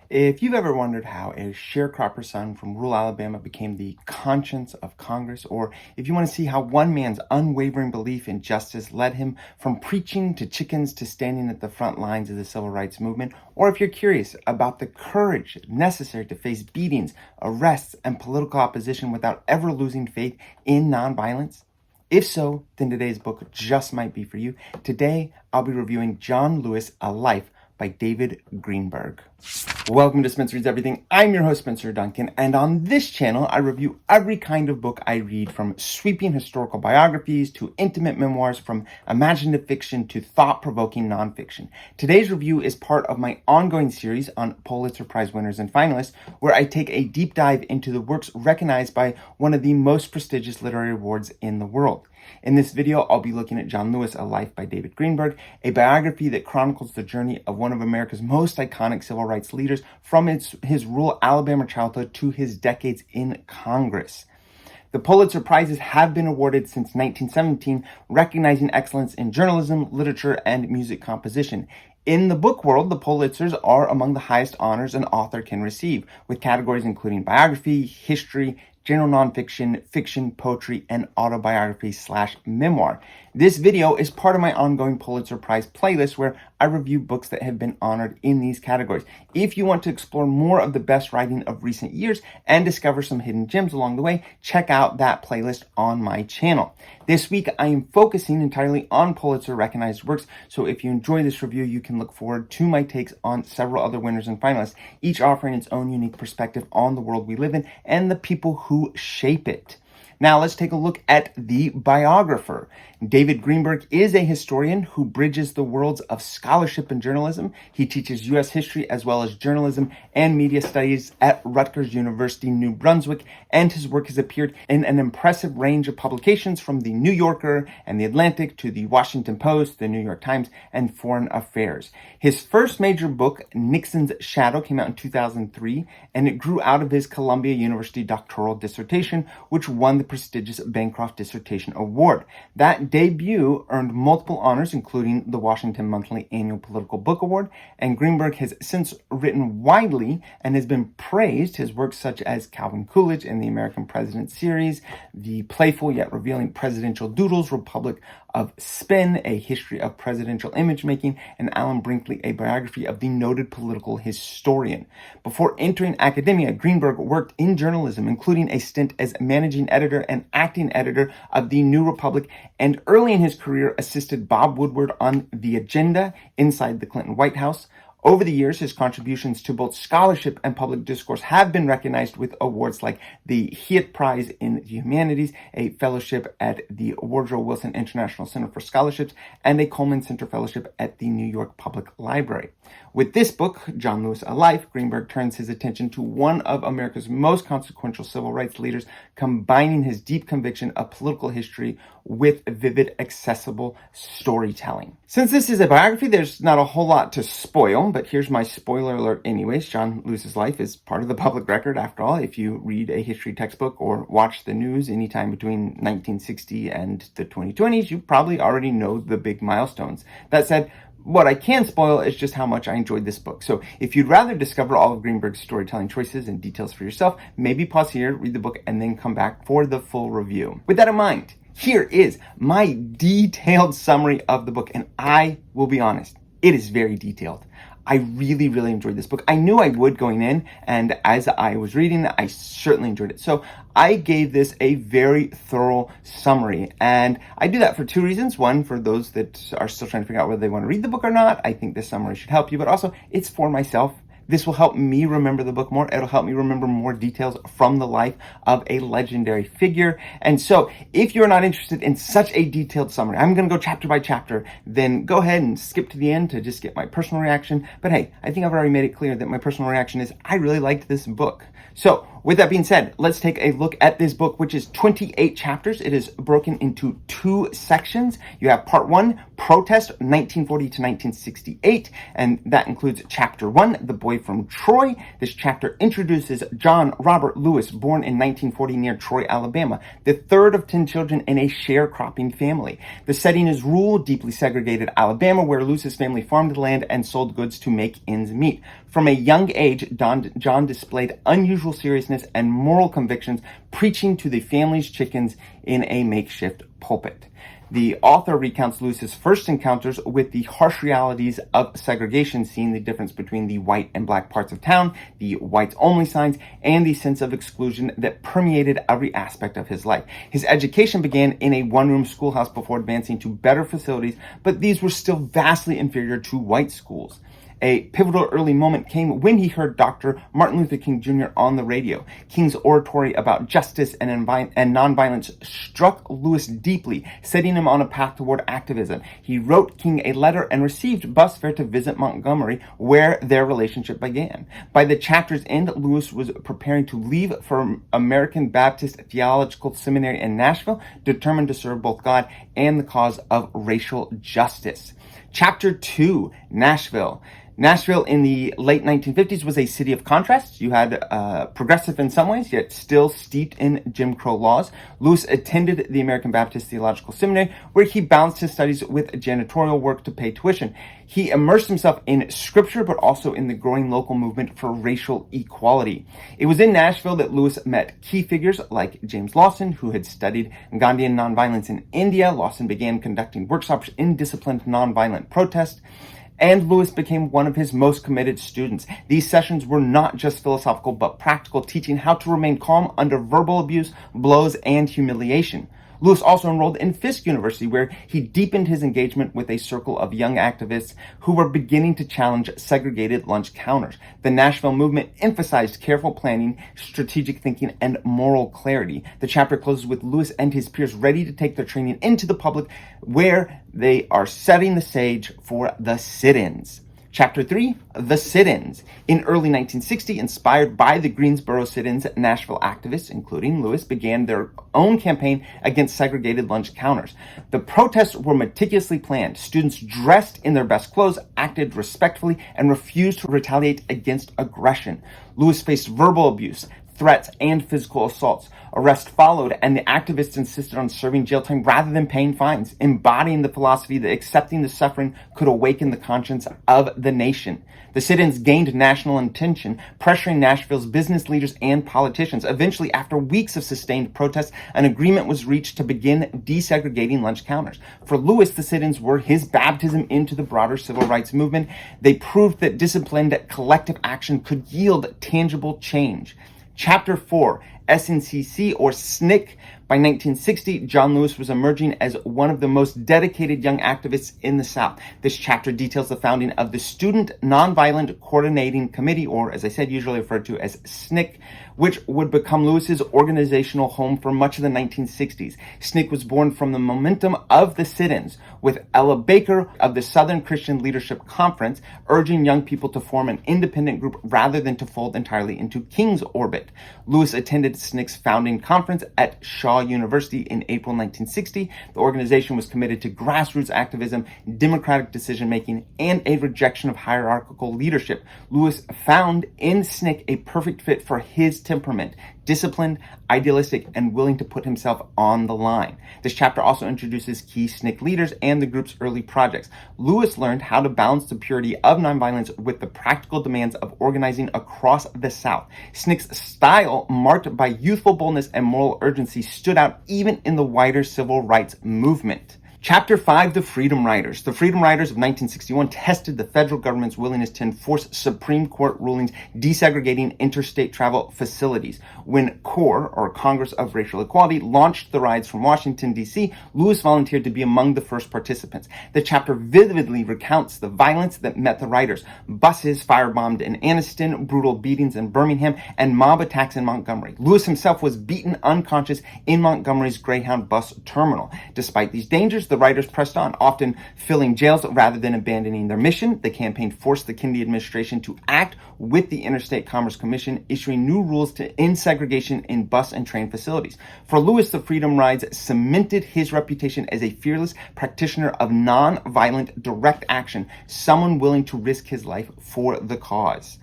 If you've ever wondered how a sharecropper son from rural Alabama became the conscience of Congress, or if you want to see how one man's unwavering belief in justice led him from preaching to chickens to standing at the front lines of the civil rights movement, or if you're curious about the courage necessary to face beatings, arrests, and political opposition without ever losing faith in nonviolence, if so, then today's book just might be for you. Today, I'll be reviewing John Lewis, A Life by David Greenberg. Welcome to Spencer Reads Everything. I'm your host, Spencer Duncan, and on this channel, I review every kind of book I read, from sweeping historical biographies to intimate memoirs, from imaginative fiction to thought-provoking nonfiction. Today's review is part of my ongoing series on Pulitzer Prize winners and finalists, where I take a deep dive into the works recognized by one of the most prestigious literary awards in the world. In this video, I'll be looking at John Lewis, A Life by David Greenberg, a biography that chronicles the journey of one of America's most iconic civil rights leaders from his rural Alabama childhood to his decades in Congress. The Pulitzer Prizes have been awarded since 1917, recognizing excellence in journalism, literature, and music composition. In the book world, the Pulitzers are among the highest honors an author can receive, with categories including biography, history, general nonfiction, fiction, poetry, and autobiography/memoir. This video is part of my ongoing Pulitzer Prize playlist, where I review books that have been honored in these categories. If you want to explore more of the best writing of recent years and discover some hidden gems along the way, check out that playlist on my channel. This week, I am focusing entirely on Pulitzer-recognized works, so if you enjoy this review, you can look forward to my takes on several other winners and finalists, each offering its own unique perspective on the world we live in and the people who shape it. Now let's take a look at the biographer. David Greenberg is a historian who bridges the worlds of scholarship and journalism. He teaches U.S. history as well as journalism and media studies at Rutgers University, New Brunswick, and his work has appeared in an impressive range of publications, from the New Yorker and the Atlantic to the Washington Post, the New York Times, and Foreign Affairs. His first major book, Nixon's Shadow, came out in 2003, and it grew out of his Columbia University doctoral dissertation, which won the prestigious Bancroft Dissertation Award. That debut earned multiple honors, including the Washington Monthly Annual Political Book Award, and Greenberg has since written widely and has been praised. His works such as Calvin Coolidge and the American President series, the playful yet revealing Presidential Doodles, Republic of Spin, A History of Presidential Image Making, and Alan Brinkley, a biography of the noted political historian. Before entering academia, Greenberg worked in journalism, including a stint as managing editor and acting editor of the New Republic, and early in his career assisted Bob Woodward on The Agenda inside the Clinton White House. Over the years, his contributions to both scholarship and public discourse have been recognized with awards like the Hewitt Prize in the Humanities, a fellowship at the Woodrow Wilson International Center for Scholarships, and a Coleman Center Fellowship at the New York Public Library. With this book, John Lewis, A Life, Greenberg turns his attention to one of America's most consequential civil rights leaders, combining his deep conviction of political history with vivid, accessible storytelling. Since this is a biography, there's not a whole lot to spoil, but here's my spoiler alert anyways. John Lewis's life is part of the public record, after all. If you read a history textbook or watch the news anytime between 1960 and the 2020s, you probably already know the big milestones. That said, what I can spoil is just how much I enjoyed this book. So if you'd rather discover all of Greenberg's storytelling choices and details for yourself, maybe pause here, read the book, and then come back for the full review. With that in mind, here is my detailed summary of the book, and I will be honest, it is very detailed. I really, really enjoyed this book. I knew I would going in, and as I was reading it, I certainly enjoyed it. So I gave this a very thorough summary, and I do that for two reasons. One, for those that are still trying to figure out whether they want to read the book or not, I think this summary should help you, but also it's for myself. This will help me remember the book more. It'll help me remember more details from the life of a legendary figure. And so if you're not interested in such a detailed summary, I'm going to go chapter by chapter, then go ahead and skip to the end to just get my personal reaction. But hey, I think I've already made it clear that my personal reaction is I really liked this book. So with that being said, let's take a look at this book, which is 28 chapters. It is broken into two sections. You have part 1, Protest, 1940 to 1968, and that includes chapter 1, The Boy from Troy. This chapter introduces John Robert Lewis, born in 1940 near Troy, Alabama, the third of 10 children in a sharecropping family. The setting is rural, deeply segregated Alabama, where Lewis's family farmed the land and sold goods to make ends meet. From a young age, John displayed unusual seriousness and moral convictions, preaching to the family's chickens in a makeshift pulpit. The author recounts Lewis's first encounters with the harsh realities of segregation, seeing the difference between the white and black parts of town, the whites-only signs, and the sense of exclusion that permeated every aspect of his life. His education began in a one-room schoolhouse before advancing to better facilities, but these were still vastly inferior to white schools. A pivotal early moment came when he heard Dr. Martin Luther King Jr. on the radio. King's oratory about justice and nonviolence struck Lewis deeply, setting him on a path toward activism. He wrote King a letter and received bus fare to visit Montgomery, where their relationship began. By the chapter's end, Lewis was preparing to leave for American Baptist Theological Seminary in Nashville, determined to serve both God and the cause of racial justice. Chapter 2, Nashville. Nashville in the late 1950s was a city of contrasts. You had progressive in some ways, yet still steeped in Jim Crow laws. Lewis attended the American Baptist Theological Seminary, where he balanced his studies with janitorial work to pay tuition. He immersed himself in scripture, but also in the growing local movement for racial equality. It was in Nashville that Lewis met key figures like James Lawson, who had studied Gandhian nonviolence in India. Lawson began conducting workshops in disciplined nonviolent protest, and Lewis became one of his most committed students. These sessions were not just philosophical, but practical, teaching how to remain calm under verbal abuse, blows, and humiliation. Lewis also enrolled in Fisk University, where he deepened his engagement with a circle of young activists who were beginning to challenge segregated lunch counters. The Nashville movement emphasized careful planning, strategic thinking, and moral clarity. The chapter closes with Lewis and his peers ready to take their training into the public, where they are setting the stage for the sit-ins. Chapter 3, the sit-ins. In early 1960, inspired by the Greensboro sit-ins, Nashville activists, including Lewis, began their own campaign against segregated lunch counters. The protests were meticulously planned. Students dressed in their best clothes, acted respectfully, and refused to retaliate against aggression. Lewis faced verbal abuse, threats, and physical assaults. Arrest followed, and the activists insisted on serving jail time rather than paying fines, embodying the philosophy that accepting the suffering could awaken the conscience of the nation. The sit-ins gained national attention, pressuring Nashville's business leaders and politicians. Eventually, after weeks of sustained protests, an agreement was reached to begin desegregating lunch counters. For Lewis, the sit-ins were his baptism into the broader civil rights movement. They proved that disciplined collective action could yield tangible change. Chapter 4, SNCC or SNCC. By 1960, John Lewis was emerging as one of the most dedicated young activists in the South. This chapter details the founding of the Student Nonviolent Coordinating Committee, or as I said, usually referred to as SNCC, which would become Lewis's organizational home for much of the 1960s. SNCC was born from the momentum of the sit-ins, with Ella Baker of the Southern Christian Leadership Conference urging young people to form an independent group rather than to fold entirely into King's orbit. Lewis attended SNCC's founding conference at Shaw University in April 1960. The organization was committed to grassroots activism, democratic decision-making, and a rejection of hierarchical leadership. Lewis found in SNCC a perfect fit for his temperament: disciplined, idealistic, and willing to put himself on the line. This chapter also introduces key SNCC leaders and the group's early projects. Lewis learned how to balance the purity of nonviolence with the practical demands of organizing across the South. SNCC's style, marked by youthful boldness and moral urgency, stood out even in the wider civil rights movement. Chapter 5, the Freedom Riders. The Freedom Riders of 1961 tested the federal government's willingness to enforce Supreme Court rulings desegregating interstate travel facilities. When CORE, or Congress of Racial Equality, launched the rides from Washington, D.C., Lewis volunteered to be among the first participants. The chapter vividly recounts the violence that met the riders: buses firebombed in Anniston, brutal beatings in Birmingham, and mob attacks in Montgomery. Lewis himself was beaten unconscious in Montgomery's Greyhound bus terminal. Despite these dangers, the riders pressed on, often filling jails rather than abandoning their mission. The campaign forced the Kennedy administration to act with the Interstate Commerce Commission, issuing new rules to end segregation in bus and train facilities. For Lewis, the Freedom Rides cemented his reputation as a fearless practitioner of non-violent direct action, someone willing to risk his life for the cause.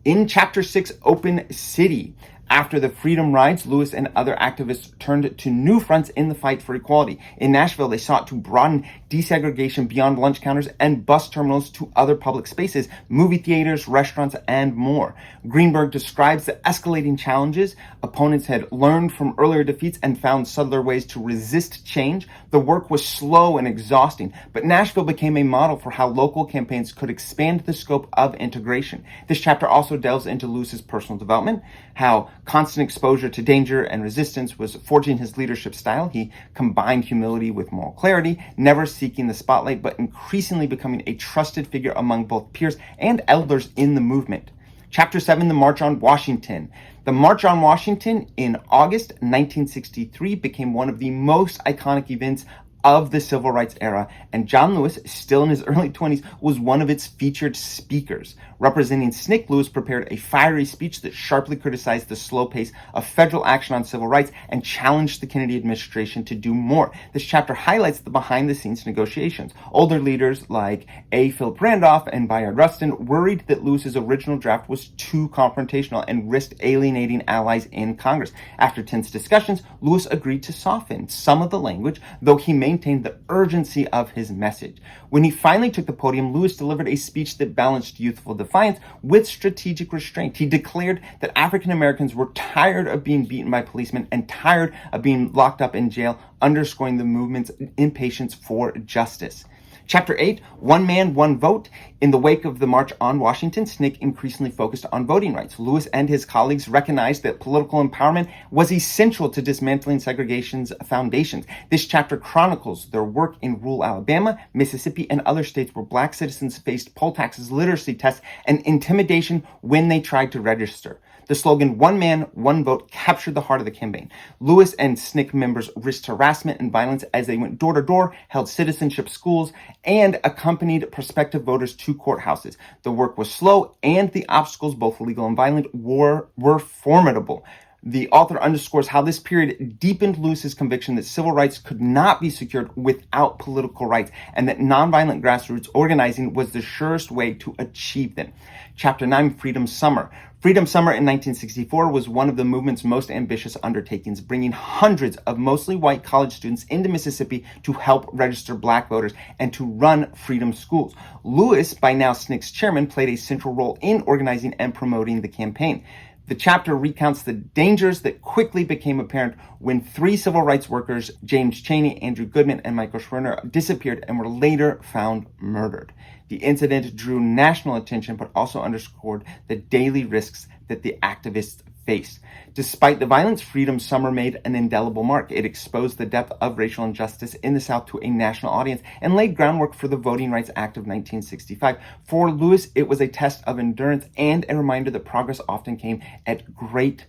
In Chapter 6, Open City, After the freedom rides, Lewis and other activists turned to new fronts in the fight for equality. In Nashville, they sought to broaden desegregation beyond lunch counters and bus terminals to other public spaces, movie theaters, restaurants, and more. Greenburg describes the escalating challenges. Opponents had learned from earlier defeats and found subtler ways to resist change. The work was slow and exhausting, but Nashville became a model for how local campaigns could expand the scope of integration. This chapter also delves into Lewis's personal development, how constant exposure to danger and resistance was forging his leadership style. He combined humility with moral clarity, never seeking the spotlight, but increasingly becoming a trusted figure among both peers and elders in the movement. Chapter 7, The March on Washington. The March on Washington in August 1963 became one of the most iconic events of the civil rights era, and John Lewis, still in his early 20s, was one of its featured speakers. Representing SNCC, Lewis prepared a fiery speech that sharply criticized the slow pace of federal action on civil rights and challenged the Kennedy administration to do more. This chapter highlights the behind-the-scenes negotiations. Older leaders like A. Philip Randolph and Bayard Rustin worried that Lewis's original draft was too confrontational and risked alienating allies in Congress. After tense discussions, Lewis agreed to soften some of the language, though he maintained the urgency of his message. When he finally took the podium, Lewis delivered a speech that balanced youthful defiance with strategic restraint. He declared that African Americans were tired of being beaten by policemen and tired of being locked up in jail, underscoring the movement's impatience for justice. Chapter 8, One Man, One Vote. In the wake of the March on Washington, SNCC increasingly focused on voting rights. Lewis and his colleagues recognized that political empowerment was essential to dismantling segregation's foundations. This chapter chronicles their work in rural Alabama, Mississippi, and other states where Black citizens faced poll taxes, literacy tests, and intimidation when they tried to register. The slogan, One Man, One Vote, captured the heart of the campaign. Lewis and SNCC members risked harassment and violence as they went door to door, held citizenship schools, and accompanied prospective voters to courthouses. The work was slow, and the obstacles, both legal and violent, were formidable. The author underscores how this period deepened Lewis's conviction that civil rights could not be secured without political rights, and that nonviolent grassroots organizing was the surest way to achieve them. Chapter 9, Freedom Summer. Freedom Summer in 1964 was one of the movement's most ambitious undertakings, bringing hundreds of mostly white college students into Mississippi to help register Black voters and to run freedom schools. Lewis, by now SNCC's chairman, played a central role in organizing and promoting the campaign. The chapter recounts the dangers that quickly became apparent when three civil rights workers, James Chaney, Andrew Goodman, and Michael Schwerner, disappeared and were later found murdered. The incident drew national attention, but also underscored the daily risks that the activists faced. Despite the violence, Freedom Summer made an indelible mark. It exposed the depth of racial injustice in the South to a national audience and laid groundwork for the Voting Rights Act of 1965. For Lewis, it was a test of endurance and a reminder that progress often came at great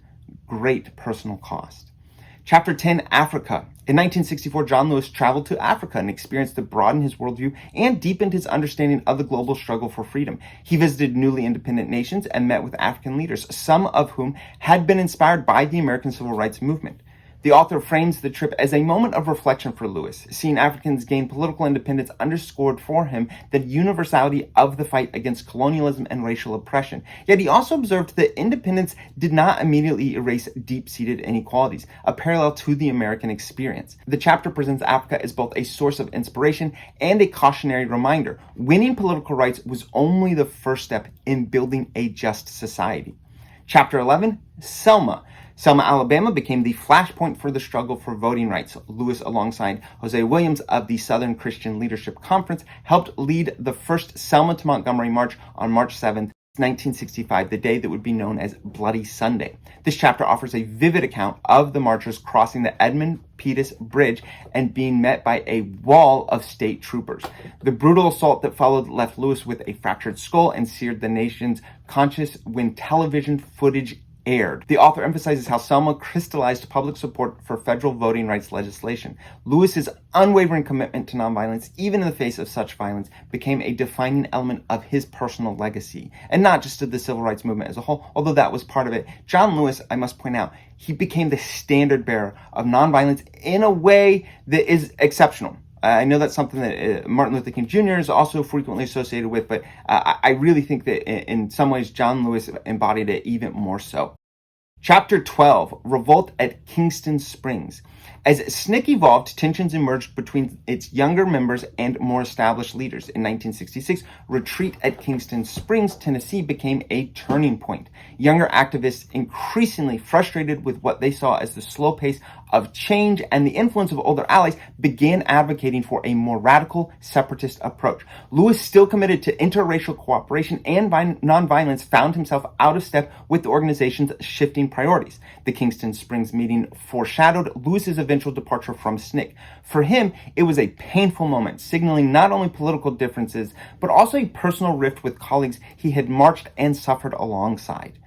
personal cost. Chapter 10, Africa. In 1964, John Lewis traveled to Africa, an experience that broadened his worldview and deepened his understanding of the global struggle for freedom. He visited newly independent nations and met with African leaders, some of whom had been inspired by the American Civil Rights Movement. The author frames the trip as a moment of reflection for Lewis. Seeing Africans gain political independence underscored for him the universality of the fight against colonialism and racial oppression. Yet he also observed that independence did not immediately erase deep-seated inequalities, a parallel to the American experience. The chapter presents Africa as both a source of inspiration and a cautionary reminder. Winning political rights was only the first step in building a just society. Chapter 11, Selma. Selma, Alabama became the flashpoint for the struggle for voting rights. Lewis, alongside Jose Williams of the Southern Christian Leadership Conference, helped lead the first Selma to Montgomery March on March 7th, 1965, the day that would be known as Bloody Sunday. This chapter offers a vivid account of the marchers crossing the Edmund Pettus Bridge and being met by a wall of state troopers. The brutal assault that followed left Lewis with a fractured skull and seared the nation's conscience when television footage aired. The author emphasizes how Selma crystallized public support for federal voting rights legislation. Lewis's unwavering commitment to nonviolence, even in the face of such violence, became a defining element of his personal legacy, and not just of the civil rights movement as a whole, although that was part of it. John Lewis, I must point out, he became the standard bearer of nonviolence in a way that is exceptional. I know that's something that Martin Luther King Jr. is also frequently associated with, but I really think that in some ways John Lewis embodied it even more so. Chapter 12, Revolt at Kingston Springs. As SNCC evolved, tensions emerged between its younger members and more established leaders. In 1966, Retreat at Kingston Springs, Tennessee became a turning point. Younger activists, increasingly frustrated with what they saw as the slow pace of change and the influence of older allies, began advocating for a more radical separatist approach. Lewis, still committed to interracial cooperation and nonviolence, found himself out of step with the organization's shifting priorities. The Kingston Springs meeting foreshadowed Lewis's eventual departure from SNCC. For him, it was a painful moment, signaling not only political differences, but also a personal rift with colleagues he had marched and suffered alongside.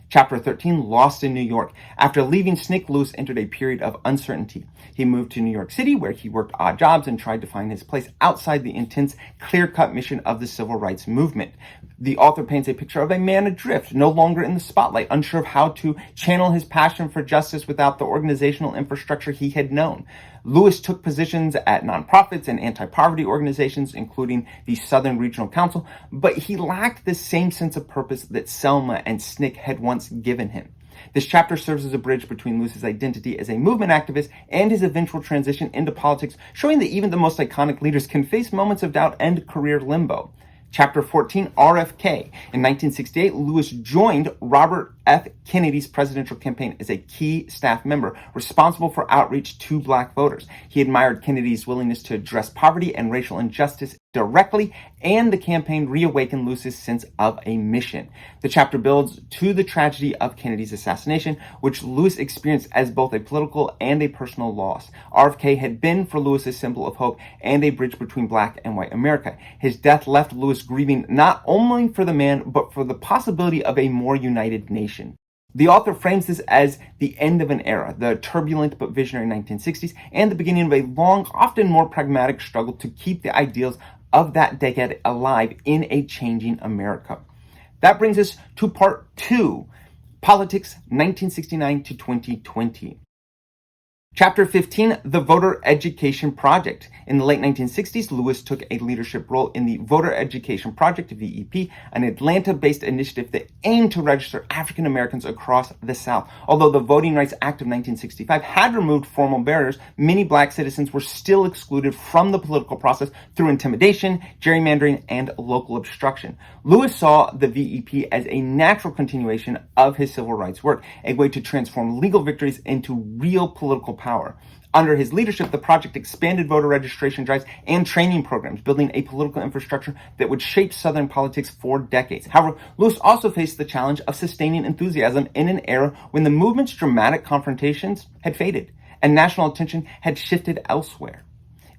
Chapter 13, Lost in New York. After leaving SNCC, Lewis entered a period of uncertainty. He moved to New York City, where he worked odd jobs and tried to find his place outside the intense, clear-cut mission of the civil rights movement. The author paints a picture of a man adrift, no longer in the spotlight, unsure of how to channel his passion for justice without the organizational infrastructure he had known. Lewis took positions at nonprofits and anti-poverty organizations, including the Southern Regional Council, but he lacked the same sense of purpose that Selma and SNCC had once given him. This chapter serves as a bridge between Lewis's identity as a movement activist and his eventual transition into politics, showing that even the most iconic leaders can face moments of doubt and career limbo. Chapter 14, RFK. In 1968, Lewis joined Robert F. Kennedy's presidential campaign as a key staff member responsible for outreach to black voters. He admired Kennedy's willingness to address poverty and racial injustice directly, and the campaign reawakened Lewis's sense of a mission. The chapter builds to the tragedy of Kennedy's assassination, which Lewis experienced as both a political and a personal loss. RFK had been for Lewis a symbol of hope and a bridge between black and white America. His death left Lewis grieving not only for the man, but for the possibility of a more united nation. The author frames this as the end of an era, the turbulent but visionary 1960s, and the beginning of a long, often more pragmatic struggle to keep the ideals of that decade alive in a changing America. That brings us to part 2, Politics 1969 to 2020. Chapter 15, The Voter Education Project. In the late 1960s, Lewis took a leadership role in the Voter Education Project, VEP, an Atlanta-based initiative that aimed to register African Americans across the South. Although the Voting Rights Act of 1965 had removed formal barriers, many black citizens were still excluded from the political process through intimidation, gerrymandering, and local obstruction. Lewis saw the VEP as a natural continuation of his civil rights work, a way to transform legal victories into real political power. Under his leadership, the project expanded voter registration drives and training programs, building a political infrastructure that would shape Southern politics for decades. However, Lewis also faced the challenge of sustaining enthusiasm in an era when the movement's dramatic confrontations had faded and national attention had shifted elsewhere.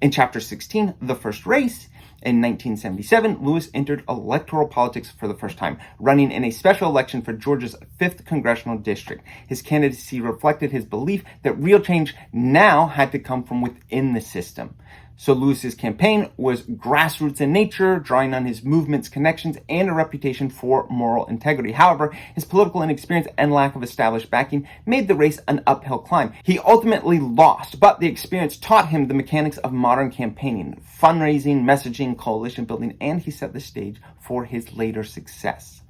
In Chapter 16, The First Race, in 1977, Lewis entered electoral politics for the first time, running in a special election for Georgia's 5th congressional district. His candidacy reflected his belief that real change now had to come from within the system. So Lewis's campaign was grassroots in nature, drawing on his movement's connections and a reputation for moral integrity. However, his political inexperience and lack of established backing made the race an uphill climb. He ultimately lost, but the experience taught him the mechanics of modern campaigning, fundraising, messaging, coalition building, and he set the stage for his later success.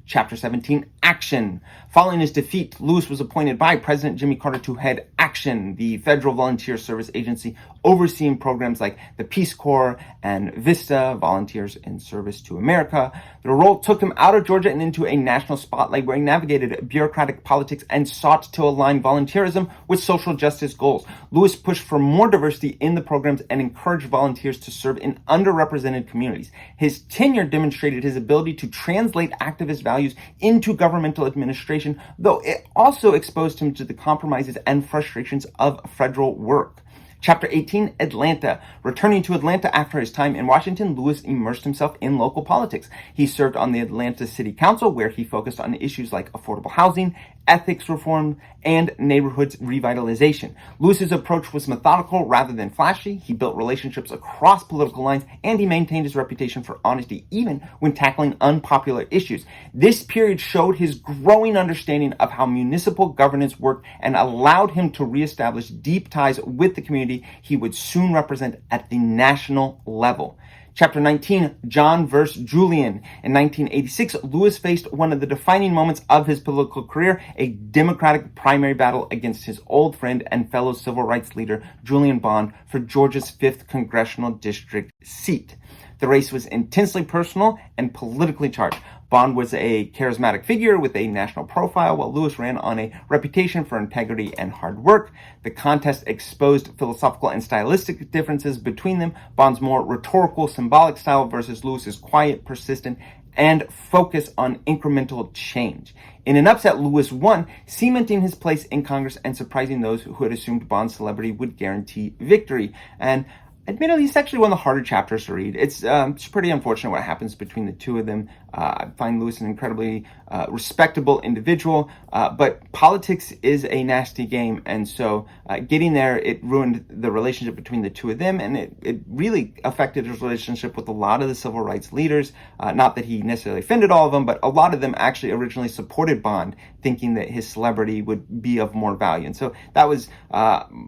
Chapter 17, Action. Following his defeat, Lewis was appointed by President Jimmy Carter to head Action, the federal volunteer service agency overseeing programs like the Peace Corps and VISTA, Volunteers in Service to America. The role took him out of Georgia and into a national spotlight where he navigated bureaucratic politics and sought to align volunteerism with social justice goals. Lewis pushed for more diversity in the programs and encouraged volunteers to serve in underrepresented communities. His tenure demonstrated his ability to translate activist values into governmental administration, though it also exposed him to the compromises and frustrations of federal work. Chapter 18, Atlanta. Returning to Atlanta after his time in Washington, Lewis immersed himself in local politics. He served on the Atlanta City Council, where he focused on issues like affordable housing, ethics reform, and neighborhoods revitalization. Lewis's approach was methodical rather than flashy. He built relationships across political lines, and he maintained his reputation for honesty even when tackling unpopular issues. This period showed his growing understanding of how municipal governance worked and allowed him to reestablish deep ties with the community he would soon represent at the national level. Chapter 19, John versus Julian. In 1986, Lewis faced one of the defining moments of his political career, a Democratic primary battle against his old friend and fellow civil rights leader, Julian Bond, for Georgia's 5th congressional district seat. The race was intensely personal and politically charged. Bond was a charismatic figure with a national profile, while Lewis ran on a reputation for integrity and hard work. The contest exposed philosophical and stylistic differences between them. Bond's more rhetorical, symbolic style versus Lewis's quiet, persistent, and focus on incremental change. In an upset, Lewis won, cementing his place in Congress and surprising those who had assumed Bond's celebrity would guarantee victory. And admittedly, it's actually one of the harder chapters to read. It's pretty unfortunate what happens between the two of them. I find Lewis an incredibly respectable individual, but politics is a nasty game, and so getting there, it ruined the relationship between the two of them, and it really affected his relationship with a lot of the civil rights leaders. Not that he necessarily offended all of them, but a lot of them actually originally supported Bond, thinking that his celebrity would be of more value. And so that was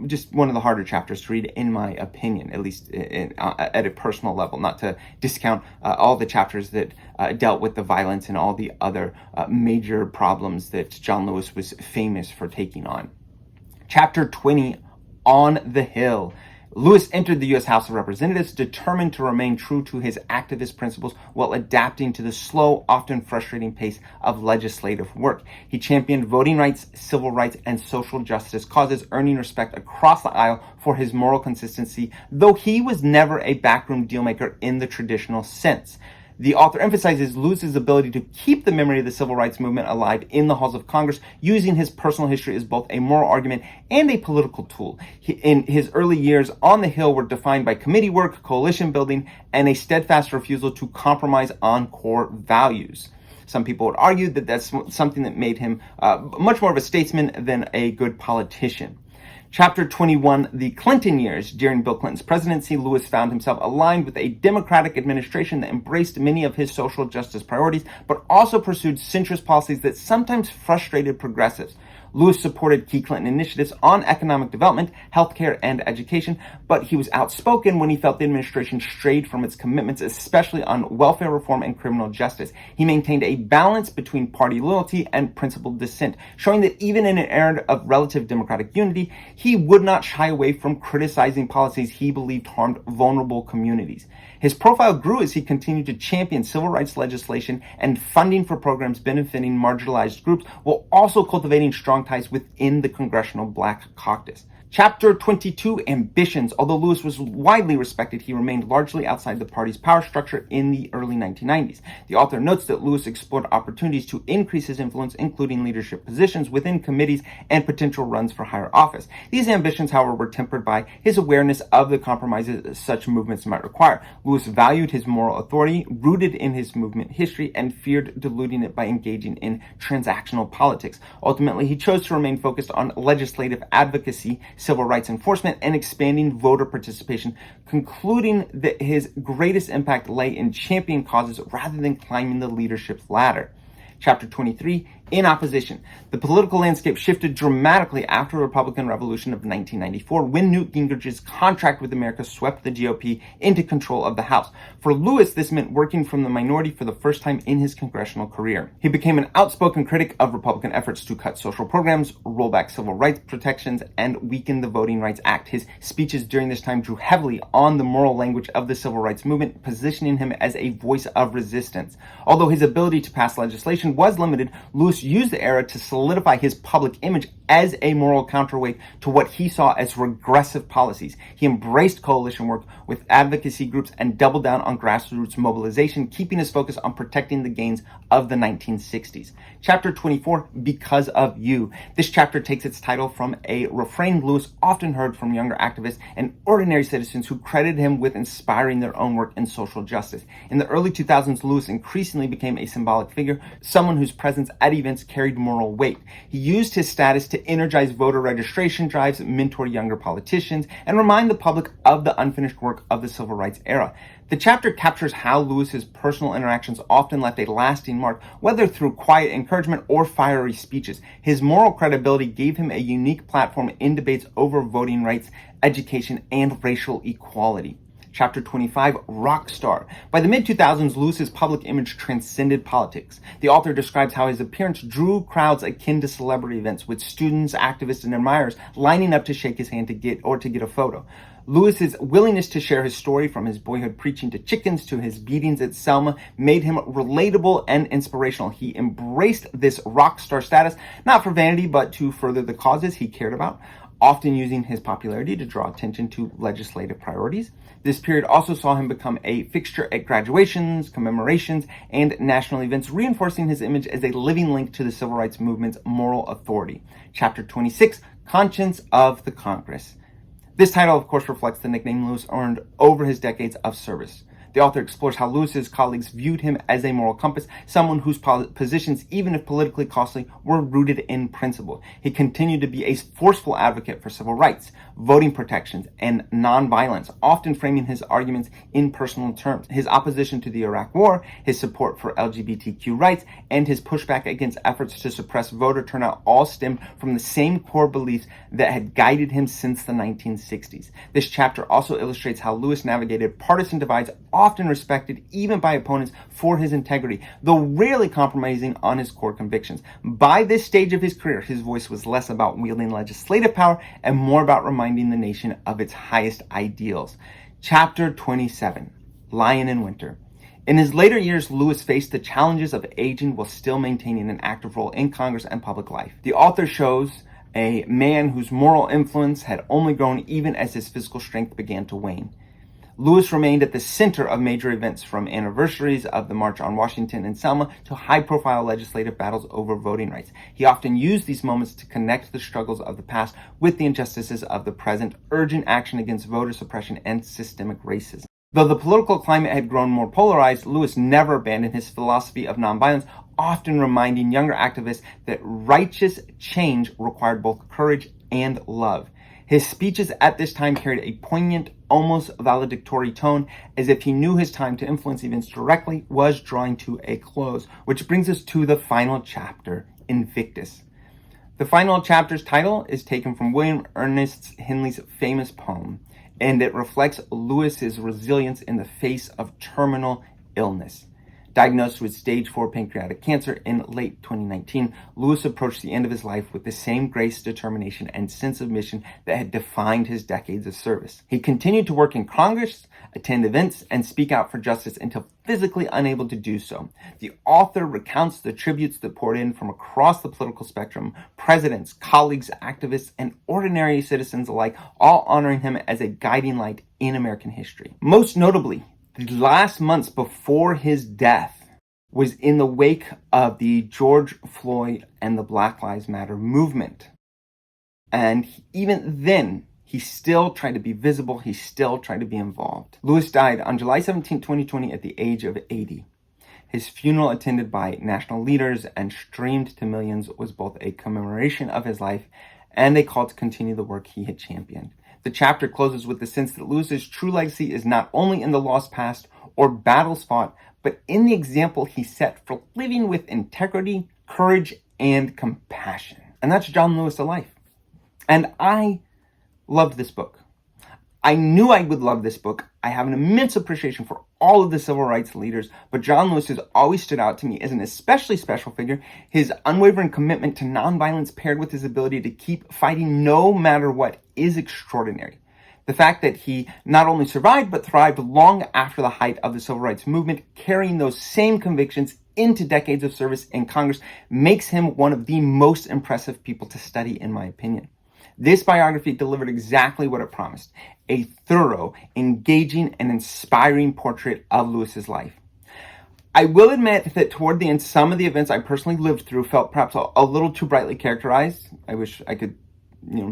just one of the harder chapters to read, in my opinion, at least at a personal level, not to discount all the chapters that dealt with the violence and all the other major problems that John Lewis was famous for taking on. Chapter 20, On the Hill. Lewis entered the U.S. House of Representatives determined to remain true to his activist principles while adapting to the slow, often frustrating pace of legislative work. He championed voting rights, civil rights, and social justice causes, earning respect across the aisle for his moral consistency, though he was never a backroom dealmaker in the traditional sense. The author emphasizes Lewis's ability to keep the memory of the civil rights movement alive in the halls of Congress, using his personal history as both a moral argument and a political tool. In his early years on the Hill were defined by committee work, coalition building, and a steadfast refusal to compromise on core values. Some people would argue that that's something that made him much more of a statesman than a good politician. Chapter 21, the Clinton years. During Bill Clinton's presidency, Lewis found himself aligned with a Democratic administration that embraced many of his social justice priorities, but also pursued centrist policies that sometimes frustrated progressives. Lewis supported key Clinton initiatives on economic development, healthcare, and education, but he was outspoken when he felt the administration strayed from its commitments, especially on welfare reform and criminal justice. He maintained a balance between party loyalty and principled dissent, showing that even in an era of relative Democratic unity, he would not shy away from criticizing policies he believed harmed vulnerable communities. His profile grew as he continued to champion civil rights legislation and funding for programs benefiting marginalized groups, while also cultivating strong ties within the Congressional Black Caucus. Chapter 22, Ambitions. Although Lewis was widely respected, he remained largely outside the party's power structure in the early 1990s. The author notes that Lewis explored opportunities to increase his influence, including leadership positions within committees and potential runs for higher office. These ambitions, however, were tempered by his awareness of the compromises such movements might require. Lewis valued his moral authority, rooted in his movement history, and feared diluting it by engaging in transactional politics. Ultimately, he chose to remain focused on legislative advocacy, civil rights enforcement, and expanding voter participation, concluding that his greatest impact lay in championing causes rather than climbing the leadership ladder. Chapter 23, In Opposition. The political landscape shifted dramatically after the Republican Revolution of 1994, when Newt Gingrich's contract with America swept the GOP into control of the House. For Lewis, this meant working from the minority for the first time in his congressional career. He became an outspoken critic of Republican efforts to cut social programs, roll back civil rights protections, and weaken the Voting Rights Act. His speeches during this time drew heavily on the moral language of the civil rights movement, positioning him as a voice of resistance. Although his ability to pass legislation was limited, Lewis used the era to solidify his public image as a moral counterweight to what he saw as regressive policies. He embraced coalition work with advocacy groups and doubled down on grassroots mobilization, keeping his focus on protecting the gains of the 1960s. Chapter 24, Because of You. This chapter takes its title from a refrain Lewis often heard from younger activists and ordinary citizens who credited him with inspiring their own work in social justice. In the early 2000s, Lewis increasingly became a symbolic figure, someone whose presence at events carried moral weight. He used his status to energize voter registration drives, mentor younger politicians, and remind the public of the unfinished work of the civil rights era. The chapter captures how Lewis's personal interactions often left a lasting mark, whether through quiet encouragement or fiery speeches. His moral credibility gave him a unique platform in debates over voting rights, education, and racial equality. Chapter 25, rock star. By the mid-2000s, Lewis's public image transcended politics. The author describes how his appearance drew crowds akin to celebrity events, with students, activists, and admirers lining up to shake his hand to get a photo. Lewis's willingness to share his story, from his boyhood preaching to chickens to his beatings at Selma, made him relatable and inspirational. He embraced this rock star status, not for vanity, but to further the causes he cared about, often using his popularity to draw attention to legislative priorities. This period also saw him become a fixture at graduations, commemorations, and national events, reinforcing his image as a living link to the civil rights movement's moral authority. Chapter 26, Conscience of the Congress. This title, of course, reflects the nickname Lewis earned over his decades of service. The author explores how Lewis's colleagues viewed him as a moral compass, someone whose positions, even if politically costly, were rooted in principle. He continued to be a forceful advocate for civil rights, voting protections, and nonviolence, often framing his arguments in personal terms. His opposition to the Iraq War, his support for LGBTQ rights, and his pushback against efforts to suppress voter turnout all stemmed from the same core beliefs that had guided him since the 1960s. This chapter also illustrates how Lewis navigated partisan divides, often respected even by opponents for his integrity, though rarely compromising on his core convictions. By this stage of his career, his voice was less about wielding legislative power and more about reminding the nation of its highest ideals. Chapter 27, Lion in Winter. In his later years, Lewis faced the challenges of aging while still maintaining an active role in Congress and public life. The author shows a man whose moral influence had only grown even as his physical strength began to wane. Lewis remained at the center of major events, from anniversaries of the March on Washington and Selma to high-profile legislative battles over voting rights. He often used these moments to connect the struggles of the past with the injustices of the present, urging action against voter suppression and systemic racism. Though the political climate had grown more polarized, Lewis never abandoned his philosophy of nonviolence, often reminding younger activists that righteous change required both courage and love. His speeches at this time carried a poignant, almost valedictory tone, as if he knew his time to influence events directly was drawing to a close, which brings us to the final chapter, Invictus. The final chapter's title is taken from William Ernest Henley's famous poem, and it reflects Lewis's resilience in the face of terminal illness. Diagnosed with stage 4 pancreatic cancer in late 2019, Lewis approached the end of his life with the same grace, determination, and sense of mission that had defined his decades of service. He continued to work in Congress, attend events, and speak out for justice until physically unable to do so. The author recounts the tributes that poured in from across the political spectrum, presidents, colleagues, activists, and ordinary citizens alike, all honoring him as a guiding light in American history. Most notably, the last months before his death was in the wake of the George Floyd and the Black Lives Matter movement. And even then, he still tried to be visible. He still tried to be involved. Lewis died on July 17, 2020 at the age of 80. His funeral, attended by national leaders and streamed to millions, was both a commemoration of his life and a call to continue the work he had championed. The chapter closes with the sense that Lewis's true legacy is not only in the lost past or battles fought, but in the example he set for living with integrity, courage, and compassion. And that's John Lewis to life. And I loved this book. I knew I would love this book. I have an immense appreciation for all of the civil rights leaders, but John Lewis has always stood out to me as an especially special figure. His unwavering commitment to nonviolence, paired with his ability to keep fighting no matter what, is extraordinary. The fact that he not only survived but thrived long after the height of the civil rights movement, carrying those same convictions into decades of service in Congress, makes him one of the most impressive people to study, in my opinion. This biography delivered exactly what it promised: a thorough, engaging, and inspiring portrait of Lewis's life. I will admit that toward the end, some of the events I personally lived through felt perhaps a little too brightly characterized. I wish I could,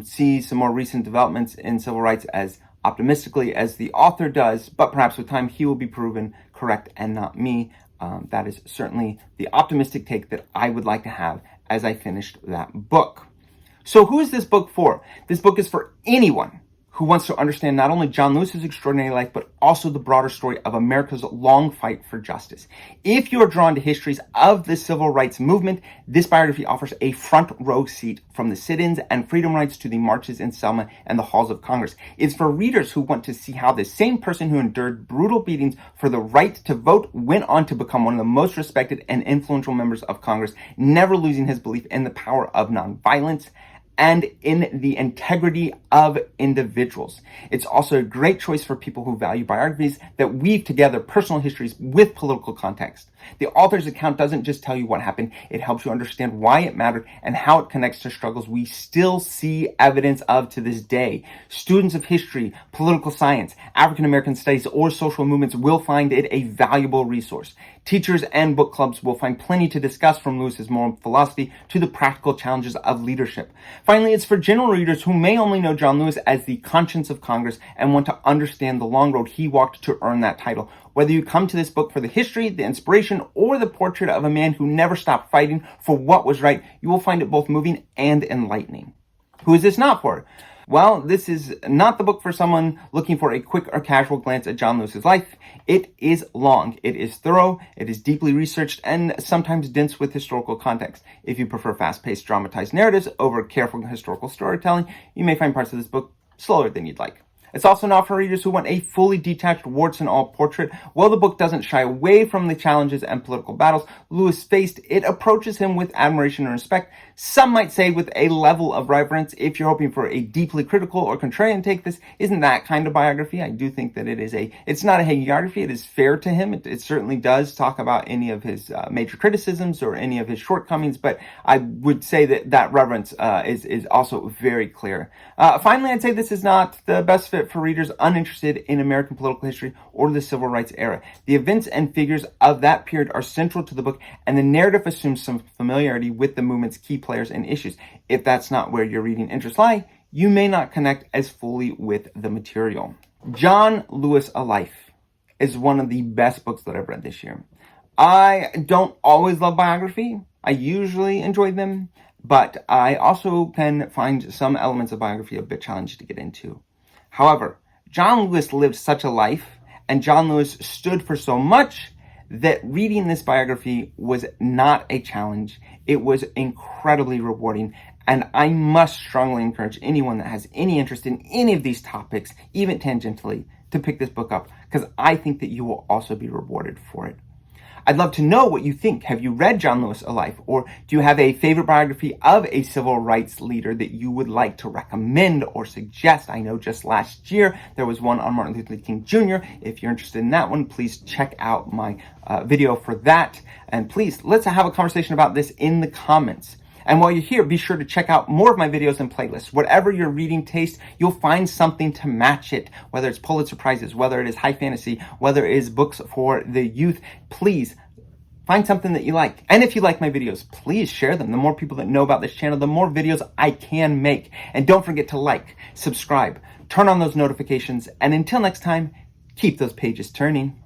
see some more recent developments in civil rights as optimistically as the author does, but perhaps with time he will be proven correct and not me. That is certainly the optimistic take that I would like to have as I finished that book. So who is this book for? This book is for anyone who wants to understand not only John Lewis's extraordinary life, but also the broader story of America's long fight for justice. If you are drawn to histories of the civil rights movement, this biography offers a front row seat from the sit-ins and freedom rides to the marches in Selma and the halls of Congress. It's for readers who want to see how the same person who endured brutal beatings for the right to vote went on to become one of the most respected and influential members of Congress, never losing his belief in the power of nonviolence and in the integrity of individuals. It's also a great choice for people who value biographies that weave together personal histories with political context. The author's account doesn't just tell you what happened, it helps you understand why it mattered and how it connects to struggles we still see evidence of to this day. Students of history, political science, African American studies, or social movements will find it a valuable resource. Teachers and book clubs will find plenty to discuss, from Lewis's moral philosophy to the practical challenges of leadership. Finally, it's for general readers who may only know John Lewis as the conscience of Congress and want to understand the long road he walked to earn that title. Whether you come to this book for the history, the inspiration, or the portrait of a man who never stopped fighting for what was right, you will find it both moving and enlightening. Who is this not for? Well, this is not the book for someone looking for a quick or casual glance at John Lewis's life. It is long, it is thorough, it is deeply researched, and sometimes dense with historical context. If you prefer fast-paced, dramatized narratives over careful historical storytelling, you may find parts of this book slower than you'd like. It's also not for readers who want a fully detached, warts and all portrait. While the book doesn't shy away from the challenges and political battles Lewis faced, it approaches him with admiration and respect. Some might say with a level of reverence. If you're hoping for a deeply critical or contrarian take, this isn't that kind of biography. I do think that it's not a hagiography. It is fair to him. It certainly does talk about any of his major criticisms or any of his shortcomings, but I would say that reverence is also very clear. Finally, I'd say this is not the best fit for readers uninterested in American political history or the civil rights era. The events and figures of that period are central to the book, and the narrative assumes some familiarity with the movement's key players and issues. If that's not where your reading interests lie, you may not connect as fully with the material. John Lewis, A Life is one of the best books that I've read this year. I don't always love biography. I usually enjoy them, but I also can find some elements of biography a bit challenging to get into. However, John Lewis lived such a life, and John Lewis stood for so much, that reading this biography was not a challenge. It was incredibly rewarding, and I must strongly encourage anyone that has any interest in any of these topics, even tangentially, to pick this book up, because I think that you will also be rewarded for it. I'd love to know what you think. Have you read John Lewis, A Life? Or do you have a favorite biography of a civil rights leader that you would like to recommend or suggest? I know just last year there was one on Martin Luther King Jr. If you're interested in that one, please check out my video for that. And please, let's have a conversation about this in the comments. And while you're here, be sure to check out more of my videos and playlists. Whatever your reading taste, you'll find something to match it. Whether it's Pulitzer Prizes, whether it is high fantasy, whether it is books for the youth, please find something that you like. And if you like my videos, please share them. The more people that know about this channel, the more videos I can make. And don't forget to like, subscribe, turn on those notifications, and until next time, keep those pages turning.